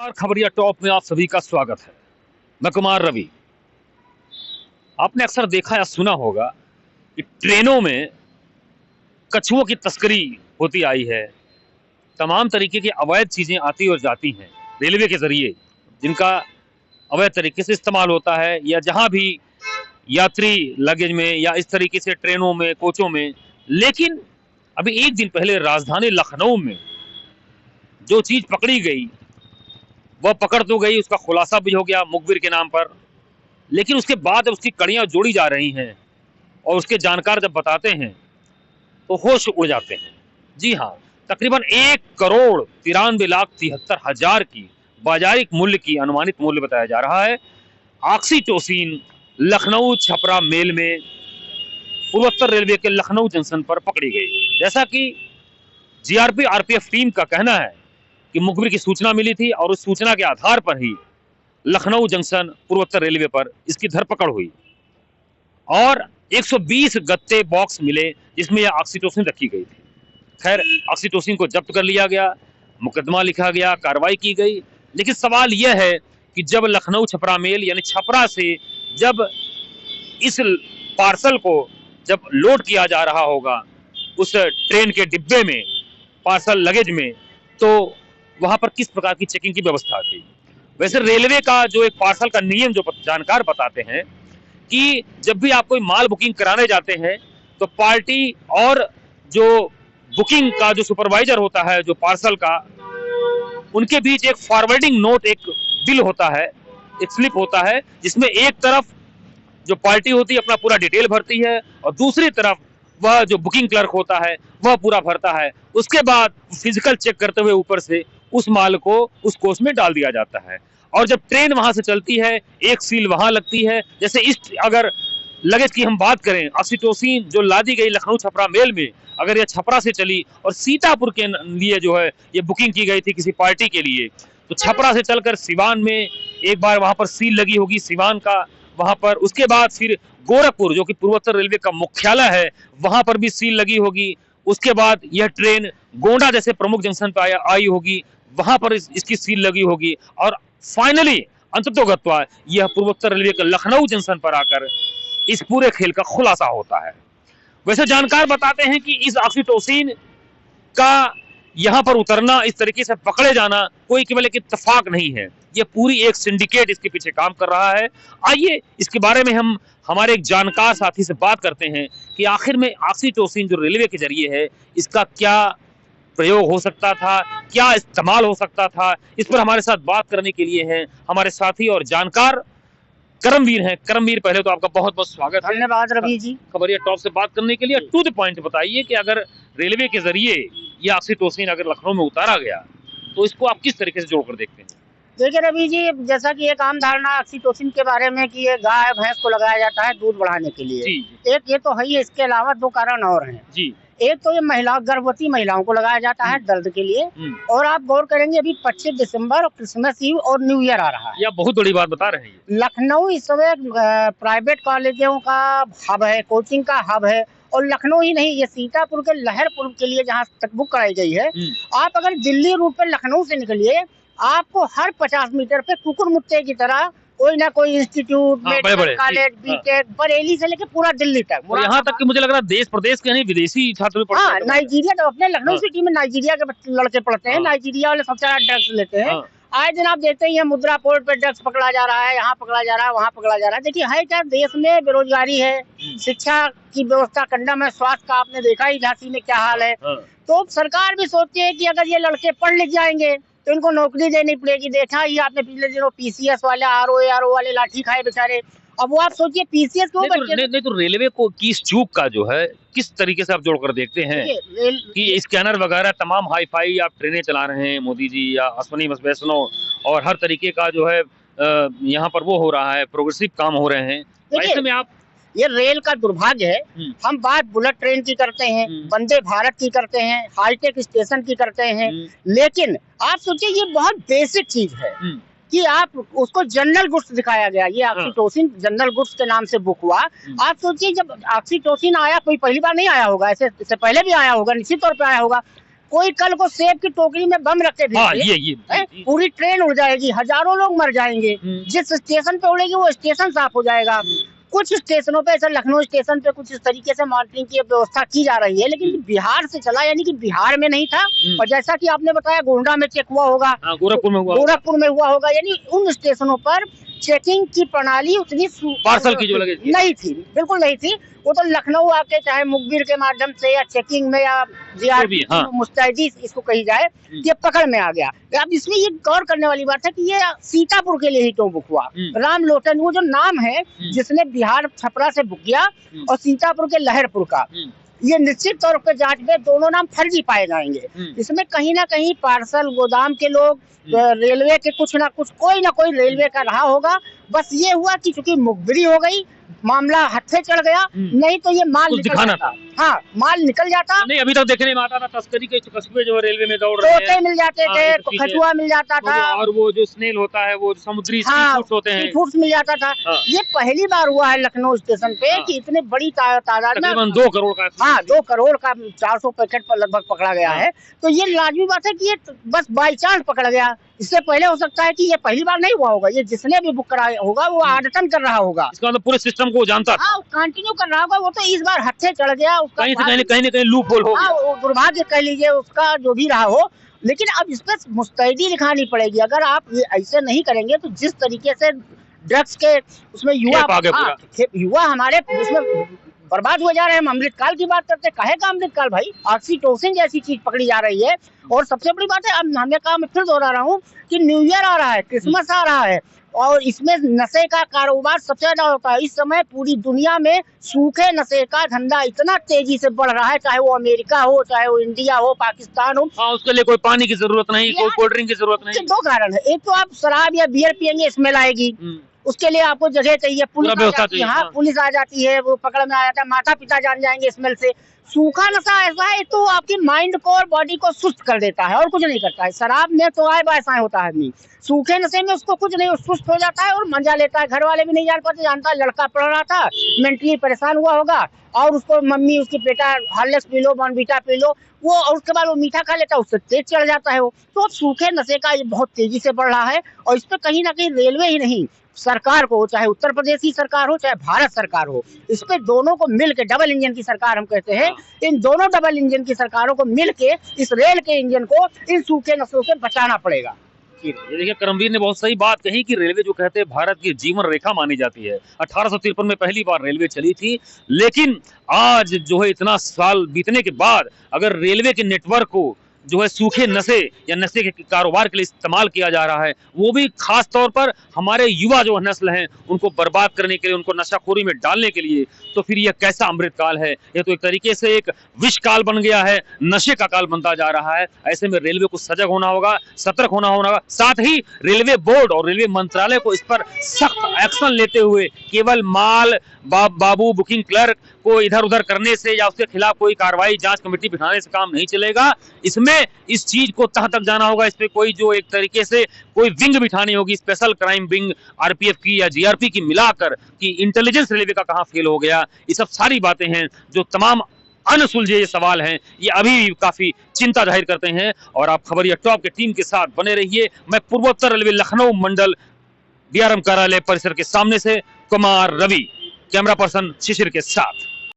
नमस्कार, खबरिया टॉप में आप सभी का स्वागत है। मैं कुमार रवि। आपने अक्सर देखा या सुना होगा कि ट्रेनों में कछुओं की तस्करी होती आई है। तमाम तरीके की अवैध चीजें आती और जाती हैं रेलवे के जरिए, जिनका अवैध तरीके से इस्तेमाल होता है, या जहां भी यात्री लगेज में या इस तरीके से ट्रेनों में, कोचों में। लेकिन अभी एक दिन पहले राजधानी लखनऊ में जो चीज पकड़ी गई वह पकड़ तो गई, उसका खुलासा भी हो गया मुखबिर के नाम पर। लेकिन उसके बाद उसकी कड़ियां जोड़ी जा रही हैं और उसके जानकार जब बताते हैं तो होश उड़ जाते हैं। जी हाँ, तकरीबन 1,93,73,000 की बाजारिक मूल्य की अनुमानित मूल्य बताया जा रहा है ऑक्सीटोसिन लखनऊ छपरा मेल में पूर्वोत्तर रेलवे के लखनऊ जंक्शन पर पकड़ी गई। जैसा कि जीआरपी आरपीएफ टीम का कहना है कि मुखबिर की सूचना मिली थी और उस सूचना के आधार पर ही लखनऊ जंक्शन पूर्वोत्तर रेलवे पर इसकी धरपकड़ हुई और 120 गत्ते बॉक्स मिले जिसमें यह ऑक्सीटोसिन रखी गई थी। खैर, ऑक्सीटोसिन को जब्त कर लिया गया, मुकदमा लिखा गया, कार्रवाई की गई। लेकिन सवाल यह है कि जब लखनऊ छपरा मेल यानी छपरा से जब इस पार्सल को जब लोड किया जा रहा होगा उस ट्रेन के डिब्बे में, पार्सल लगेज में, तो वहां पर किस प्रकार की चेकिंग की व्यवस्था थी। वैसे रेलवे का जो एक पार्सल का नियम जो जानकार बताते हैं कि जब भी आप कोई माल बुकिंग कराने जाते हैं तो पार्टी और जो बुकिंग का जो सुपरवाइजर होता है, जो पार्सल का, उनके बीच एक फॉरवर्डिंग नोट, एक बिल होता है, एक स्लिप होता है, जिसमें एक तरफ जो पार्टी होती है अपना पूरा डिटेल भरती है और दूसरी तरफ वह जो बुकिंग क्लर्क होता है वह पूरा भरता है। उसके बाद फिजिकल चेक करते हुए ऊपर से उस माल को उस कोच में डाल दिया जाता है और जब ट्रेन वहां से चलती है एक सील वहां लगती है। जैसे इस अगर लगेज की हम बात करें, ऑक्सीटोसिन जो लादी गई लखनऊ छपरा मेल में, अगर यह छपरा से चली और सीतापुर के लिए जो है ये बुकिंग की गई थी किसी पार्टी के लिए, तो छपरा से चलकर सिवान में एक बार वहां पर सील लगी होगी, सिवान का वहां पर, उसके बाद फिर गोरखपुर जो कि पूर्वोत्तर रेलवे का मुख्यालय है वहां पर भी सील लगी होगी। उसके बाद यह ट्रेन गोंडा जैसे प्रमुख जंक्शन पर आई होगी, वहां पर इसकी सील लगी होगी और फाइनली अंततोगत्वा यह पूर्वोत्तर रेलवे के लखनऊ जंक्शन पर आकर इस पूरे खेल का खुलासा होता है। वैसे जानकार बताते हैं कि इस ऑक्सीटोसिन का यहां पर उतरना, इस तरीके से पकड़े जाना कोई केवल एक इत्तेफाक नहीं है, यह पूरी एक सिंडिकेट इसके पीछे काम कर रहा है। आइए इसके बारे में हम हमारे एक जानकार साथी से बात करते हैं कि आखिर में ऑक्सीटोसिन जो रेलवे के जरिए है इसका क्या प्रयोग हो सकता था, क्या इस्तेमाल हो सकता था। इस पर हमारे साथ बात करने के लिए हैं हमारे साथी और जानकार करमवीर हैं। करमवीर, पहले तो आपका बहुत बहुत स्वागत है। धन्यवाद रवि जी। खबरिया टॉप से बात करने के लिए टू द पॉइंट बताइए कि अगर रेलवे के जरिए ये ऑक्सीटोसिन अगर लखनऊ में उतारा गया तो इसको आप किस तरीके से जोड़कर देखते हैं? देखिए रवि जी, जैसा कि एक आम धारणा ऑक्सीटोसिन के बारे में कि ये गाय भैंस को लगाया जाता है दूध बढ़ाने के लिए, एक ये तो है ही, इसके अलावा दो कारण और हैं जी। एक तो ये गर्भवती महिलाओं को लगाया जाता है दर्द के लिए, और आप गौर करेंगे अभी 25 दिसंबर और क्रिसमस ईव और न्यू ईयर आ रहा है। यह बहुत बड़ी बात बता रहे हैं। लखनऊ इस समय प्राइवेट कॉलेजों का हब है, कोचिंग का हब है, और लखनऊ ही नहीं, ये सीतापुर के लहरपुर के लिए जहाँ तक बुक कराई गई है। आप अगर दिल्ली रूट पर लखनऊ से निकलिए, आपको हर 50 मीटर पे कुकुर मुत्ते की तरह कोई ना कोई institute, medical college, BTech, Bareilly से लेके पूरा दिल्ली तक, यहाँ तक कि मुझे लग रहा है देश प्रदेश के नहीं विदेशी छात्र भी पढ़ते हैं। नाइजीरिया तो अपने लखनऊ सिटी में नाइजीरिया के लड़के पढ़ते हैं। नाइजीरिया वाले सबसे ज्यादा ड्रग्स लेते हैं। आए दिन आप देखते ही हैं मुद्रा पोर्ट पे ड्रग्स पकड़ा जा रहा है, यहाँ पकड़ा जा रहा है, वहाँ पकड़ा जा रहा है। देखिए है क्या, देश में बेरोजगारी है, शिक्षा की व्यवस्था कंडम है, स्वास्थ्य का आपने देखा ही झांसी में क्या हाल है। तो सरकार भी सोचती है कि अगर ये लड़के पढ़ लिख जाएंगे तो इनको नौकरी देनी पड़ेगी। देखा ही आपने पिछले दिनों पीसीएस वाले, आरओ वाले लाठी खाए बेचारे। अब वो आप सोचिए पीसीएस क्यों बच्चे नहीं तो रेलवे को की इस चूक का जो है किस तरीके से आप जोड़कर देखते हैं कि स्कैनर वगैरह तमाम हाई फाई आप ट्रेनें चला रहे हैं मोदी जी, या अश्विनी वैष्णव, और हर तरीके का जो है यहाँ पर वो हो रहा है, प्रोग्रेसिव काम हो रहे हैं। ऐसे में आप, ये रेल का दुर्भाग्य है। हम बात बुलेट ट्रेन की करते हैं, वंदे भारत की करते हैं, हाईटेक स्टेशन की करते हैं, लेकिन आप सोचिए ये बहुत बेसिक चीज है कि आप उसको जनरल गुड्स दिखाया गया। ये ऑक्सीटोसिन जनरल गुड्स के नाम से बुक हुआ। आप सोचिए जब ऑक्सीटोसिन आया, कोई पहली बार नहीं आया होगा, ऐसे इससे पहले भी आया होगा, निश्चित तौर पे आया होगा। कोई कल को सेब की टोकरी में बम रख के हाँ, भेजे, ये पूरी ट्रेन उड़ जाएगी, हजारों लोग मर जाएंगे। जिस स्टेशन पे उड़ेगी वो स्टेशन साफ हो जाएगा। कुछ स्टेशनों पे, ऐसे लखनऊ स्टेशन पे कुछ इस तरीके से मॉनिटरिंग की व्यवस्था की जा रही है, लेकिन बिहार से चला, यानी कि बिहार में नहीं था। और जैसा कि आपने बताया गोंडा में चेक हुआ होगा, गोरखपुर में हुआ होगा, यानी उन स्टेशनों पर चेकिंग की प्रणाली उतनी पार्सल की जो लगे नहीं थी, बिल्कुल नहीं थी। वो तो लखनऊ आके चाहे मुखबिर के माध्यम से या चेकिंग में या जीआरपी मुस्तैदी इसको कही जाए, ये पकड़ में आ गया। अब इसमें ये गौर करने वाली बात है कि ये सीतापुर के लिए ही क्यों बुक हुआ। राम लोटन वो जो नाम है जिसने बिहार छपरा से बुक किया, और सीतापुर के लहरपुर का, ये निश्चित तौर पर जांच में दोनों नाम फर्जी पाए जाएंगे। इसमें कहीं ना कहीं पार्सल गोदाम के लोग, रेलवे के कुछ ना कुछ, कोई ना कोई रेलवे का रहा होगा। बस ये हुआ कि चूंकि मुखबिरी हो गई, मामला हत्थे चढ़ गया, नहीं तो ये माल निकल जाता। हाँ, माल निकल जाता। नहीं, अभी तक देखने में आता था तस्करी के कस्बे जो रेलवे में दौड़ रहे हैं, तोते मिल जाते थे, कछुआ मिल जाता था, और वो जो स्नेल होता है, वो समुद्री सीफूड्स होते हैं, सीफूड्स मिल जाता था। ये पहली बार हुआ है लखनऊ स्टेशन पे कि इतने बड़ी तादाद में 2 करोड़ का, 2 करोड़ का 400 पैकेट पर लगभग पकड़ा गया है। तो ये लाजमी बात है कि ये बस बाई चांस पकड़ा गया। इससे पहले हो सकता है कि ये पहली बार नहीं हुआ होगा, ये जिसने भी बुक कराया होगा वो आदतन कर रहा होगा, इसका मतलब पूरे सिस्टम को जानता था, कंटिन्यू कर रहा होगा। वो तो इस बार हत्थे चढ़ गया, उसका कहीं ना कहीं लूप होल हो गया, दुर्भाग्य कह लीजिए उसका, जो भी रहा हो। लेकिन अब इस पर मुस्तैदी दिखानी पड़ेगी। अगर आप ये ऐसे नहीं करेंगे तो जिस तरीके से ड्रग्स के उसमें युवा हमारे उसमें बर्बाद हो जा रहे हैं। हम अमृतकाल की बात करते, काहे का अमृतकाल भाई, ऑक्सीटोसिन जैसी चीज पकड़ी जा रही है। और सबसे बड़ी बात है, अब हमें कहा, मैं फिर दोहरा रहा हूँ कि न्यू ईयर आ रहा है, क्रिसमस आ रहा है, और इसमें नशे का कारोबार सबसे ज्यादा होता है। इस समय पूरी दुनिया में सूखे नशे का धंधा इतना तेजी से बढ़ रहा है, चाहे वो अमेरिका हो, चाहे वो इंडिया हो, पाकिस्तान हो। उसके लिए कोई पानी की जरूरत नहीं, कोई कोल्ड ड्रिंक की जरूरत नहीं। 2 कारण है, एक तो आप शराब या बियर पियेंगे, स्मेल आएगी, उसके लिए आपको जगह चाहिए, पुलिस आ जाती है। हाँ, पुलिस आ जाती है, वो पकड़ में आ जाता है, माता पिता जान जाएंगे स्मेल से। सूखा नशा ऐसा है तो आपकी माइंड को और बॉडी को सुस्त कर देता है और कुछ नहीं करता है। शराब में तो आए बाएं होता है आदमी, सूखे नशे में उसको कुछ नहीं, सुस्त हो जाता है और मजा लेता है। घर वाले भी नहीं जान पाते, जानता है लड़का पढ़ रहा था, मेंटली परेशान हुआ होगा, और उसको मम्मी उसकी बेटा Horlicks P low, Bournvita P low, वो, और उसके बाद वो मीठा खा लेता है, उससे तेज चढ़ जाता है वो। तो सूखे नशे का ये बहुत तेजी से बढ़ रहा है, और इस पर कहीं ना कहीं रेलवे ही नहीं, सरकार को, चाहे उत्तर प्रदेश की सरकार हो, चाहे भारत सरकार हो, इस पे दोनों को मिलके, डबल इंजन की सरकार हम कहते हैं, इन दोनों डबल इंजन की सरकारों को मिलके इस रेल के इंजन को इन सूखे नशों से बचाना पड़ेगा। ये देखिए, करमवीर ने बहुत सही बात कही कि रेलवे जो कहते हैं भारत की जीवन रेखा मानी जाती है। 1853 में पहली बार रेलवे चली थी, लेकिन आज जो है इतना साल बीतने के बाद अगर रेलवे के नेटवर्क को जो है सूखे नशे या नशे के कारोबार के लिए इस्तेमाल किया जा रहा है, वो भी खास तौर पर हमारे युवा जो नस्ल हैं उनको बर्बाद करने के लिए, उनको नशाखोरी में डालने के लिए, तो फिर यह कैसा अमृतकाल है। यह तो एक तरीके से एक विष काल बन गया है, नशे का काल बनता जा रहा है। ऐसे में रेलवे को सजग होना होगा, सतर्क होना होगा। साथ ही रेलवे बोर्ड और रेलवे मंत्रालय को इस पर सख्त एक्शन लेते हुए केवल माल बाबू बुकिंग क्लर्क को इधर उधर करने से या उसके खिलाफ कोई कार्रवाई जांच कमेटी बिठाने से काम नहीं चलेगा। इसमें इस चीज को तह तक जाना होगा। इस पे कोई जो एक तरीके से कोई विंग बिठानी होगी, स्पेशल क्राइम विंग, आरपीएफ की या जीआरपी की मिलाकर, कि इंटेलिजेंस रेलवे का कहां फेल हो गया। ये सब सारी बातें हैं जो तमाम अनसुलझे ये सवाल हैं, ये अभी भी काफी चिंता जाहिर करते हैं। और आप खबरिया टॉप के टीम के साथ बने रहिए। मैं पूर्वोत्तर रेलवे लखनऊ मंडल डीआरएम कार्यालय परिसर के सामने से कुमार रवि, कैमरा पर्सन शिशिर के साथ।